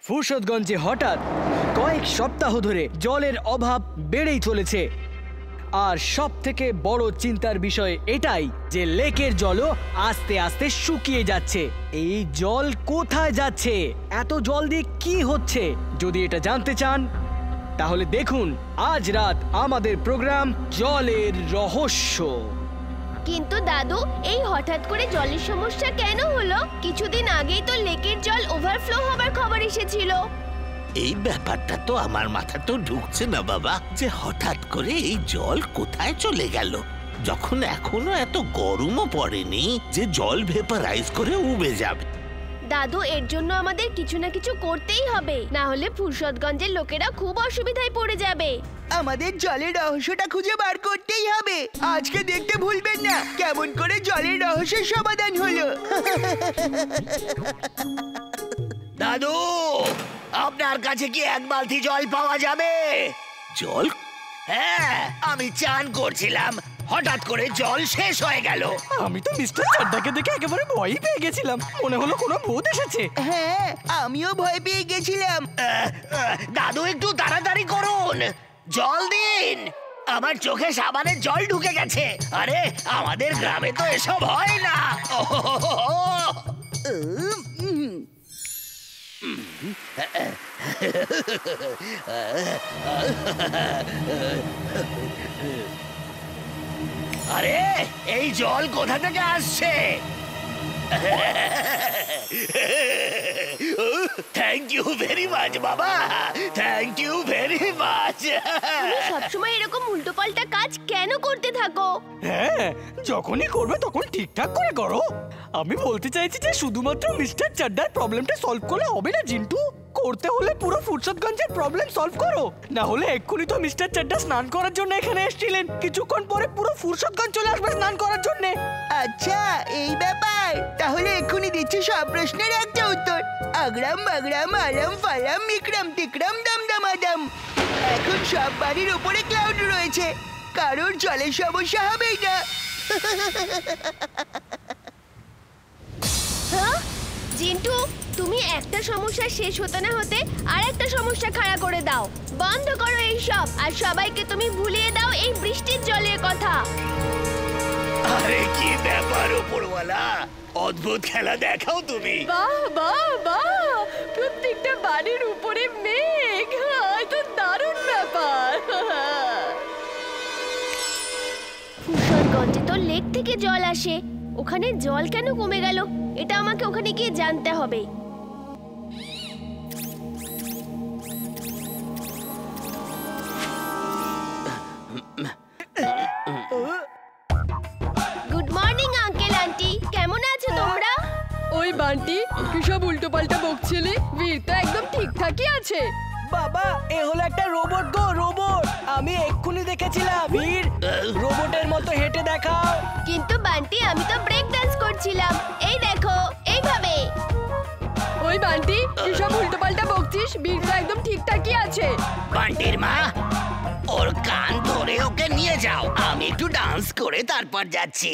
ফুরসতগঞ্জে হঠাৎ কয়েক সপ্তাহ ধরে জলের অভাব বেড়েই চলেছে। আর সবথেকে বড় চিন্তার বিষয় এটাই যে লেকের জলও আস্তে আস্তে শুকিয়ে যাচ্ছে। এই জল কোথায় যাচ্ছে, এত জল দিয়ে কি হচ্ছে? যদি এটা জানতে চান তাহলে দেখুন আজ রাত আমাদের প্রোগ্রাম জলের রহস্য। কিন্তু দাদু, এই হঠাৎ করে জলের সমস্যা কেন হলো? কিছুদিন আগেই তো লেকের জল ওভারফ্লো হবার খবর এসেছিল। এই ব্যাপারটা তো আমার মাথা তো ঢুকছে না বাবা, যে হঠাৎ করে এই জল কোথায় চলে গেল, যখন এখনো এত গরমও পড়েনি যে জল ভেপারাইজ করে উবে যাবে। দাদু, এর জন্য আমাদের কিছু না কিছু করতেই হবে, না হলে ফুরসতগঞ্জের লোকেরা খুব অসুবিধায় পড়ে যাবে। আমাদের জলের রহস্যটা খুঁজে বার করতেই হবে। আজকে দেখতে ভুলবেন না কেমন করে জলের রহস্যের সমাধান হলো। দাদু, আপনার কাছে কি এক বালতি জল পাওয়া যাবে? জল? হ্যাঁ, আমি চান করছিলাম, হঠাৎ করে জল শেষ হয়ে গেল। আমি তো মিস্টার চাড্ডাকে দেখে একেবারে ভয়ই পেয়ে গেছিলাম, মনে হলো কোনো ভূত এসেছে। হ্যাঁ, আমিও ভয় পেয়ে গেছিলাম। দাদু, একটু তাড়াতাড়ি করুন, জল দিন, আমার চোখে সাবানের জল ঢুকে গেছে। আরে, আমাদের গ্রামে তো এসব হয় না। আরে, এই জল কোথা থেকে আসছে? থ্যাংক ইউ ভেরি মাচ বাবা, থ্যাংক ইউ ভেরি মাচ। তুমি সবসময় এরকম উল্টোপাল্টা কাজ কেন করতে থাকো? হ্যাঁ, যখনই করবে তখন ঠিকঠাক করে করো। আমি বলতে চাইছি যে শুধুমাত্র মিস্টার চাড্ডার প্রবলেমটা সলভ করলে হবে না জিন্টু, করতে হলে পুরো ফুরসতগঞ্জের প্রবলেম সলভ করো। না হলে এক্ষুনি তো মিস্টার চাড্ডা স্নান করার জন্য এখানে এসেছিলেন, কিছুক্ষণ পরে পুরো ফুরসতগঞ্জ চলে আসবে স্নান করার জন্য। আচ্ছা, এই ব্যাপার। তাহলে এক্ষুনি দিচ্ছি সব প্রশ্নের একটা উত্তর। আগ্রাম বাগ্রাম আলাম ফালাম মিকরাম টিকরাম দাম দামাদাম। এখন সব বাড়ির উপরে ক্লাউড রয়েছে, কারোর জলের সমস্যা হবেই না। হ্যাঁ জিন্টু, তুমি একটা সমস্যা শেষ হতে না হতে আর একটা সমস্যা খাড়া করে দাও। বন্ধ করো এই সব, আর সবাইকে তুমি ভুলিয়ে দাও এই বৃষ্টির জলের কথা। আরে কি ব্যাপার উপরওয়ালা, অদ্ভুত খেলা দেখাও তুমি। বাহ বাহ বাহ, প্রত্যেকটা বাড়ির উপরে মেঘ, তো দারুণ ব্যাপার। ফুরসতগঞ্জে তো লেক থেকে জল আসে, ওখানে জল কেন কমে গেল? এটা আমাকে ওখানে গিয়ে জানতে হবে। গুড মর্নিং আঙ্কেল আন্টি, কেমন আছো তোমরা? ওই বান্টি, কি সব উল্টো পাল্টা বকছিলি? বীর তো একদম ঠিকঠাকই আছে। বাবা, এ হলো একটা রোবট গো, রোবট। আমি এক্ষুনি দেখেছিলাম। বীর, রোবটের মতো হেঁটে দেখাও। কিন্তু বান্টি, আমি তো ব্রেক ডান্স করছিলাম, এই দেখো, এইভাবে। ওই বান্টি, কি সব উল্টো পাল্টা বকছিস? বীর তো একদম ঠিকঠাকই আছে। বান্টির মা, ওর কান ধরে ওকে নিয়ে যাও, আমি একটু ডান্স করে তারপর যাচ্ছি।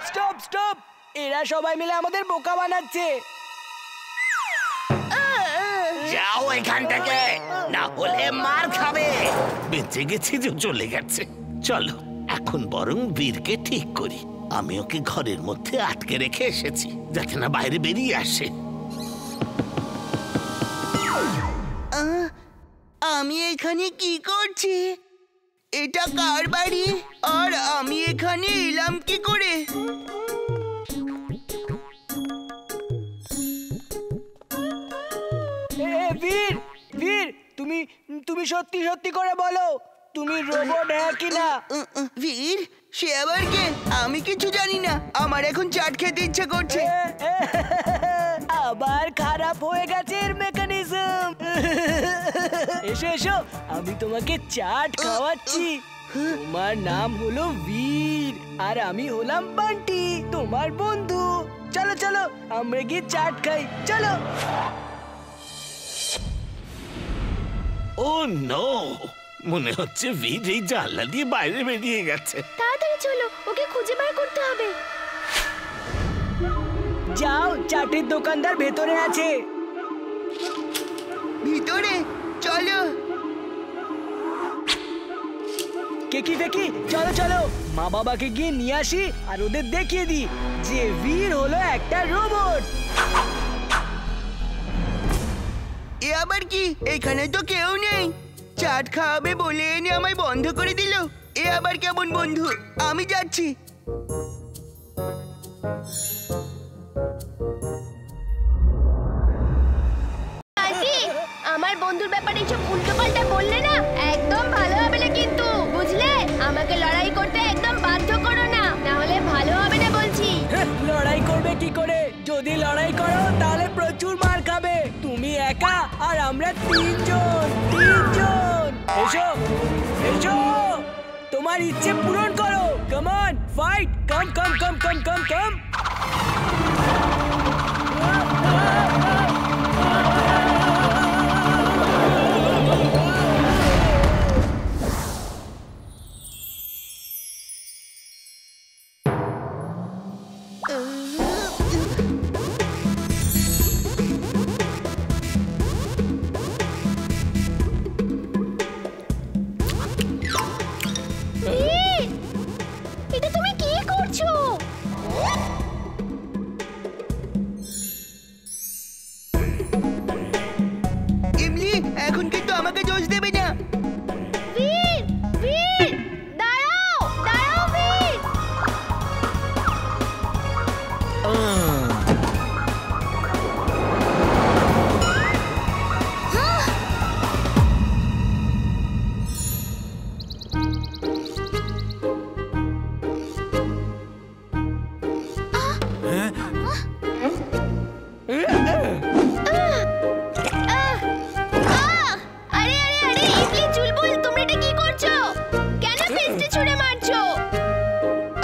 স্টপ স্টপ, এরা সবাই মিলে আমাদের বোকা বানাচ্ছে। যাও এখান থেকে, না হলে মার খাবে। বেঁচে গেছি যে চলে গেছে। চলো এখন বরং বীরকে ঠিক করি। আমি ওকে ঘরের মধ্যে আটকে রেখে এসেছি, যাতে না বাইরে বেরিয়ে আসে। আমি এখানে কি করছি? এটা কার বাড়ি? আর আমি এখানে এলাম কি করে? বীর, বীর, তুমি সত্যি সত্যি করে বলো, তুমি রোবট হ্যাঁ কি না? বীর, সে আবার কে? আমি কিছু জানি না, আমার এখন চাট খেতে ইচ্ছে করছে। আবার খারাপ হয়ে গেছে এর মেকানিজম। এসো এসো, আমি তোমাকে চাট খাওয়াচ্ছি। তোমার নাম হলো বীর, আর আমি হলাম বান্টি, তোমার বন্ধু। চলো চলো, আমরা গিয়ে চাট খাই, চলো। ও নো, মনে হচ্ছে বীর এই জানলা দিয়ে বাইরে বেরিয়ে গেছে। তাড়াতাড়ি চলো, ওকে খুঁজে বার করতে হবে। যাও, চাটের দোকানদার ভেতরে আছে। ভিতরে চলো। কেকি ফেকি চলো চলো, মা বাবাকে গিয়ে নিয়ে আসি আর ওদের দেখিয়ে দিই যে বীর হলো একটা রোবট। এ আবার কি? এখানে তো কেউ নেই। চাট খাওয়াবে বলে এনে আমায় বন্ধ করে দিল। এ আবার কেমন বন্ধু? আমি যাচ্ছি। আন্টি, আমার বন্ধুর ব্যাপারে এসব উল্টোপাল্টা বললে না একদম ভালো হবে না কিন্তু, বুঝলে? আমাকে লড়াই করতে একদম বাধ্য করো না, না হলে ভালো হবে না বলছি। লড়াই করবে কি করে? যদি লড়াই করো তাহলে প্রচুর মার খাবে। তুমি একা আর আমরা তিনজন। এসো এসো, তোমার ইচ্ছে পূরণ করো। কাম অন, ফাইট, কাম কাম কাম কাম কাম কাম। এটা তুমি কি করছো? ইমলি, এখন কিন্তু আমাকে দোষ দেবে না। বীর, বীর, দাঁড়াও, দাঁড়াও বীর। আরে আরে আরে ইমলি, চুলবুল, তোমরা এটা কি করছো? কেন পেস্টে ছুঁড়ে মারছো?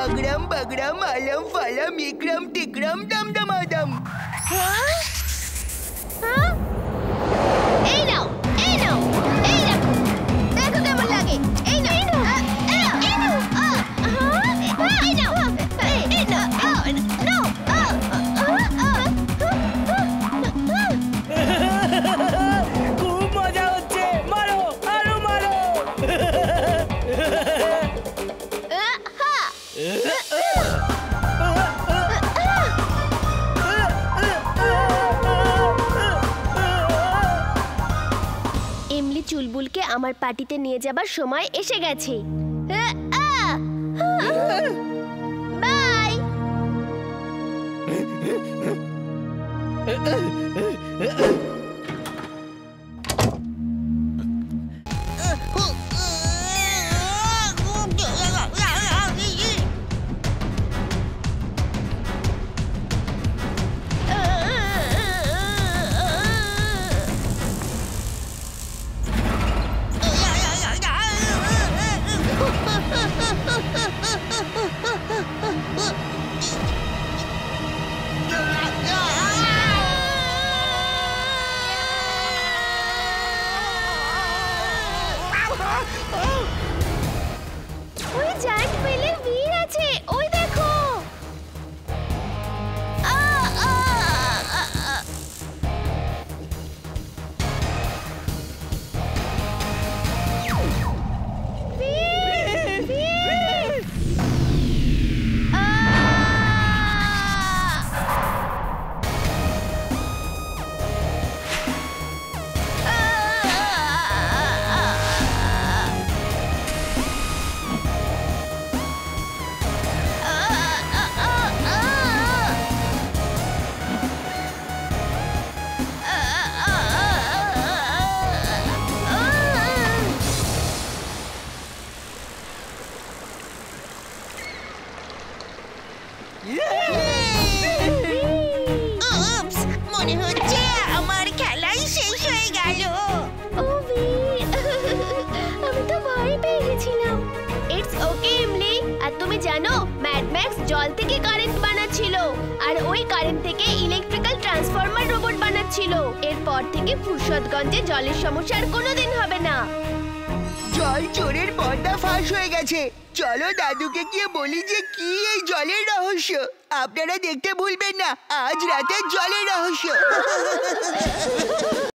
अग्रम बगरम अलम फलम इक्रम टिक्रम दम दमादम। হ্যাঁ? এই নাও, এই নাও, এই দেখো, দেখো কেমন লাগে। এই নাও, এই নাও, এই নাও, এই নাও, এই নাও, নাও। খুব মজা হচ্ছে, মারো আরো মারো। এমলি চুলবুলকে আমার পার্টিতে নিয়ে যাবার সময় এসে গেছে। বাই। ওই জায়ান্ট পেলে বীর আছে, ওই দেখো। বীর, বীর। মনে হচ্ছে আমার খেলাই শেষ হয়ে গেল। ও বীর, আমি তো ভয় পেয়ে গেছিলাম। ইটস ওকে ইমলি। আর তুমি জানো ম্যাড ম্যাক্স জল থেকে কারেন্ট বানাচ্ছিল আর ওই কারেন্ট থেকে ইলেকট্রিক্যাল ট্রান্সফরমার রোবট বানাচ্ছিল। এরপর থেকে ফুরসতগঞ্জে জলের সমস্যা আর কোনোদিন হবে না। জল চোরের পর্দা ফাঁস হয়ে গেছে। চলো দাদুকে গিয়ে বলি যে কি এই জলের রহস্য। আপনারা দেখতে ভুলবেন না আজ রাতের জলের রহস্য।